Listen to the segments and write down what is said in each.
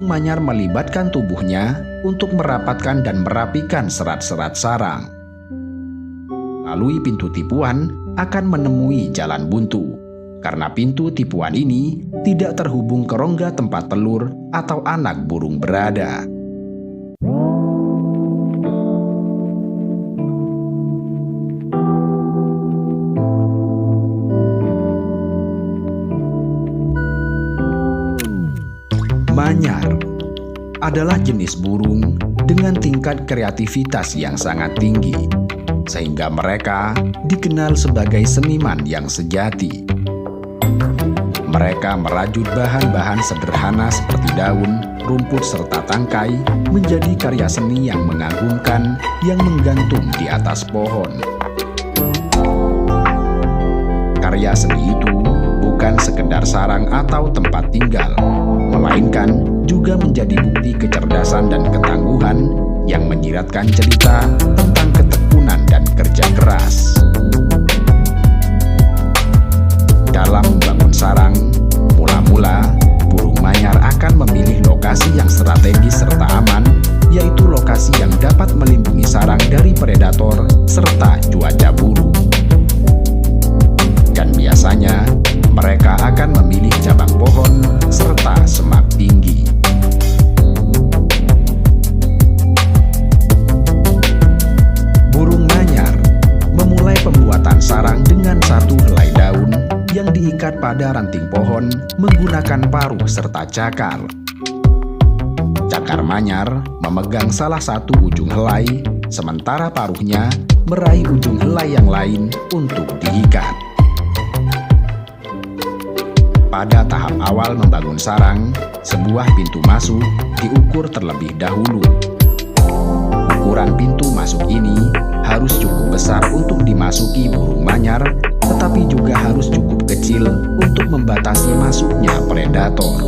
Manyar melibatkan tubuhnya untuk merapatkan dan merapikan serat-serat sarang. Melalui pintu tipuan akan menemui jalan buntu, karena pintu tipuan ini tidak terhubung ke rongga tempat telur atau anak burung berada. Manyar adalah jenis burung dengan tingkat kreativitas yang sangat tinggi, sehingga mereka dikenal sebagai seniman yang sejati. Mereka merajut bahan-bahan sederhana seperti daun, rumput, serta tangkai menjadi karya seni yang mengagumkan yang menggantung di atas pohon. Karya seni itu bukan sekedar sarang atau tempat tinggal, melainkan juga menjadi bukti kecerdasan dan ketangguhan yang menyiratkan cerita tentang ketekunan dan kerja keras. Dalam membangun sarang, mula-mula burung manyar akan memilih lokasi yang strategis serta aman, yaitu lokasi yang dapat melindungi sarang dari predator serta cuaca buruk. Dan biasanya, mereka akan memilih cabang pohon serta semak tinggi. Burung manyar memulai pembuatan sarang dengan satu helai daun yang diikat pada ranting pohon menggunakan paruh serta cakar. Cakar manyar memegang salah satu ujung helai, sementara paruhnya meraih ujung helai yang lain untuk diikat. Pada tahap awal membangun sarang, sebuah pintu masuk diukur terlebih dahulu. Ukuran pintu masuk ini harus cukup besar untuk dimasuki burung manyar, tetapi juga harus cukup kecil untuk membatasi masuknya predator.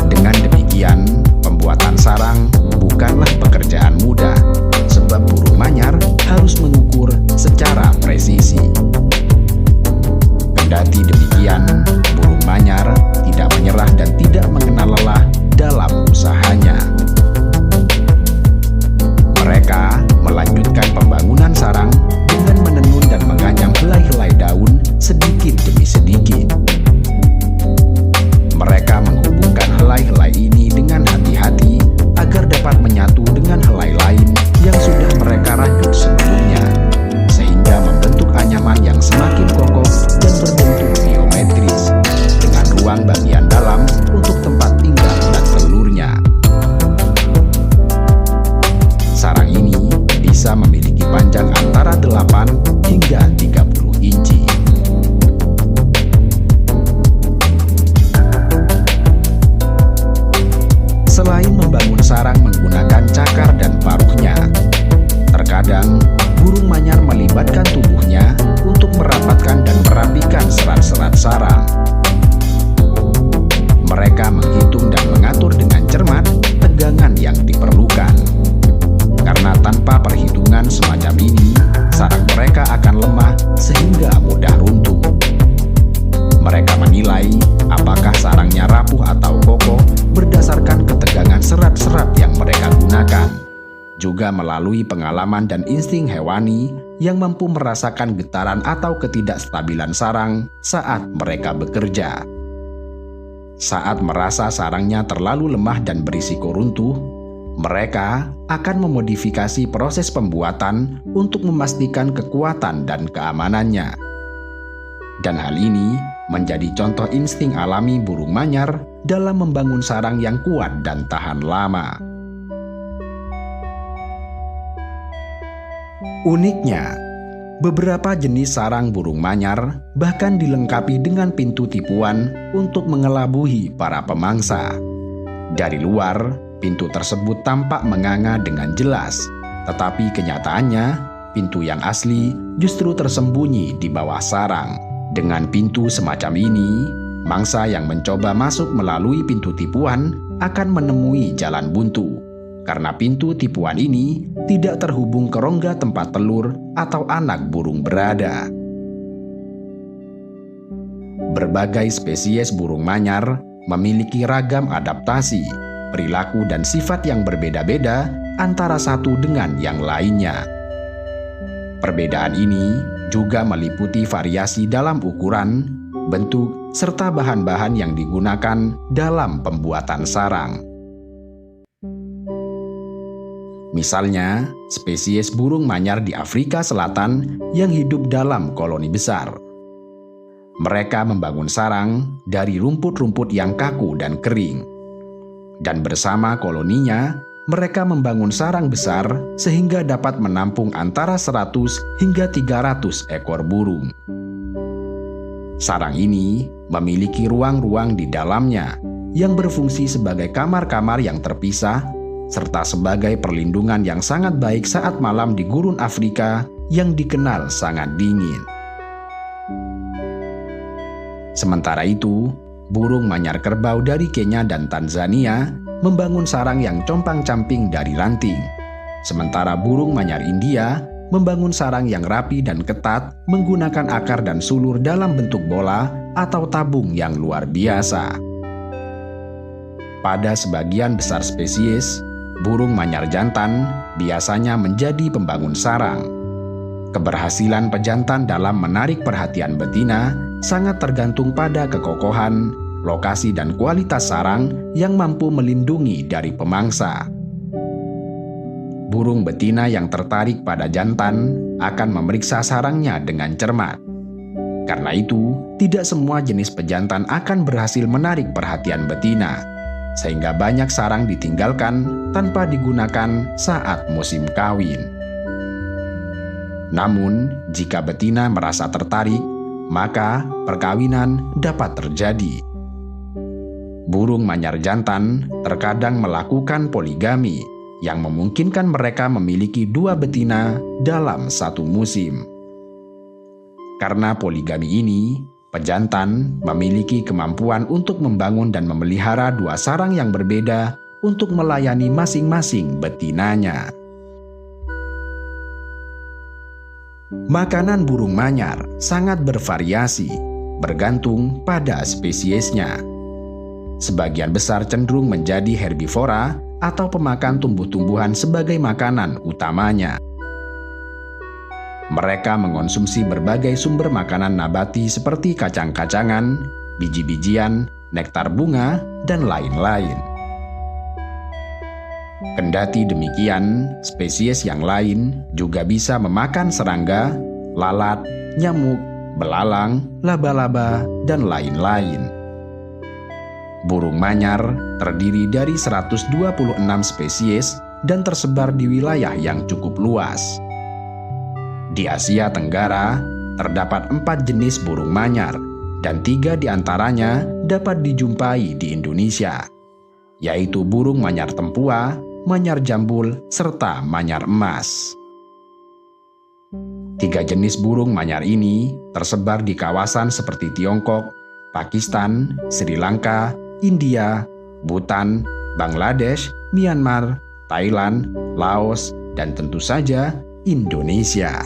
Dengan demikian, pembuatan sarang bukanlah pekerjaan mudah, sebab burung manyar harus mengukur secara presisi. Kendati demikian, burung manyar tidak menyerah dan tidak mengenal lelah dalam usahanya. Mereka melanjutkan pembangunan sarang dengan menenun dan menganyam helai-helai daun sedikit demi sedikit. Mereka menghubungkan helai-helai ini dengan hati-hati agar dapat menyatu dengan helai lain yang sudah mereka rajut sebelumnya, sehingga membentuk anyaman yang semakin kokoh dan berbentuk geometris, dengan ruang bagian dalam untuk tempat tinggal dan telurnya. Sarang ini bisa memiliki panjang antara 8 hingga 30 inci. Selain membangun sarang menggunakan cakar dan paruhnya, terkadang burung manyar melibatkan tubuhnya untuk merapatkan dan merapikan serat-serat sarang. Mereka menghitung dan mengatur dengan cermat tegangan yang diperlukan. Karena tanpa perhitungan semacam ini, sarang mereka akan lemah sehingga mudah runtuh. Mereka menilai apakah sarangnya rapuh atau kokoh berdasarkan ketegangan serat-serat yang mereka gunakan, juga melalui pengalaman dan insting hewani yang mampu merasakan getaran atau ketidakstabilan sarang saat mereka bekerja. Saat merasa sarangnya terlalu lemah dan berisiko runtuh, mereka akan memodifikasi proses pembuatan untuk memastikan kekuatan dan keamanannya. Dan hal ini menjadi contoh insting alami burung manyar dalam membangun sarang yang kuat dan tahan lama. Uniknya, beberapa jenis sarang burung manyar bahkan dilengkapi dengan pintu tipuan untuk mengelabui para pemangsa. Dari luar, pintu tersebut tampak menganga dengan jelas, tetapi kenyataannya, pintu yang asli justru tersembunyi di bawah sarang. Dengan pintu semacam ini, mangsa yang mencoba masuk melalui pintu tipuan akan menemui jalan buntu, karena pintu tipuan ini tidak terhubung ke rongga tempat telur atau anak burung berada. Berbagai spesies burung manyar memiliki ragam adaptasi, perilaku dan sifat yang berbeda-beda antara satu dengan yang lainnya. Perbedaan ini juga meliputi variasi dalam ukuran, bentuk, serta bahan-bahan yang digunakan dalam pembuatan sarang. Misalnya, spesies burung manyar di Afrika Selatan yang hidup dalam koloni besar. Mereka membangun sarang dari rumput-rumput yang kaku dan kering. Dan bersama koloninya, mereka membangun sarang besar sehingga dapat menampung antara 100 hingga 300 ekor burung. Sarang ini memiliki ruang-ruang di dalamnya yang berfungsi sebagai kamar-kamar yang terpisah serta sebagai perlindungan yang sangat baik saat malam di gurun Afrika yang dikenal sangat dingin. Sementara itu, burung manyar kerbau dari Kenya dan Tanzania membangun sarang yang compang-camping dari ranting. Sementara burung manyar India membangun sarang yang rapi dan ketat menggunakan akar dan sulur dalam bentuk bola atau tabung yang luar biasa. Pada sebagian besar spesies, burung manyar jantan biasanya menjadi pembangun sarang. Keberhasilan pejantan dalam menarik perhatian betina sangat tergantung pada kekokohan, lokasi dan kualitas sarang yang mampu melindungi dari pemangsa. Burung betina yang tertarik pada jantan akan memeriksa sarangnya dengan cermat. Karena itu, tidak semua jenis pejantan akan berhasil menarik perhatian betina, sehingga banyak sarang ditinggalkan tanpa digunakan saat musim kawin. Namun, jika betina merasa tertarik, maka perkawinan dapat terjadi. Burung manyar jantan terkadang melakukan poligami yang memungkinkan mereka memiliki 2 betina dalam satu musim. Karena poligami ini, pejantan memiliki kemampuan untuk membangun dan memelihara 2 sarang yang berbeda untuk melayani masing-masing betinanya. Makanan burung manyar sangat bervariasi, bergantung pada spesiesnya. Sebagian besar cenderung menjadi herbivora atau pemakan tumbuh-tumbuhan sebagai makanan utamanya. Mereka mengonsumsi berbagai sumber makanan nabati seperti kacang-kacangan, biji-bijian, nektar bunga, dan lain-lain. Kendati demikian, spesies yang lain juga bisa memakan serangga, lalat, nyamuk, belalang, laba-laba, dan lain-lain. Burung manyar terdiri dari 126 spesies dan tersebar di wilayah yang cukup luas. Di Asia Tenggara, terdapat 4 jenis burung manyar, dan 3 diantaranya dapat dijumpai di Indonesia, yaitu burung manyar tempua, manyar jambul, serta manyar emas. 3 jenis burung manyar ini tersebar di kawasan seperti Tiongkok, Pakistan, Sri Lanka, India, Bhutan, Bangladesh, Myanmar, Thailand, Laos, dan tentu saja Indonesia.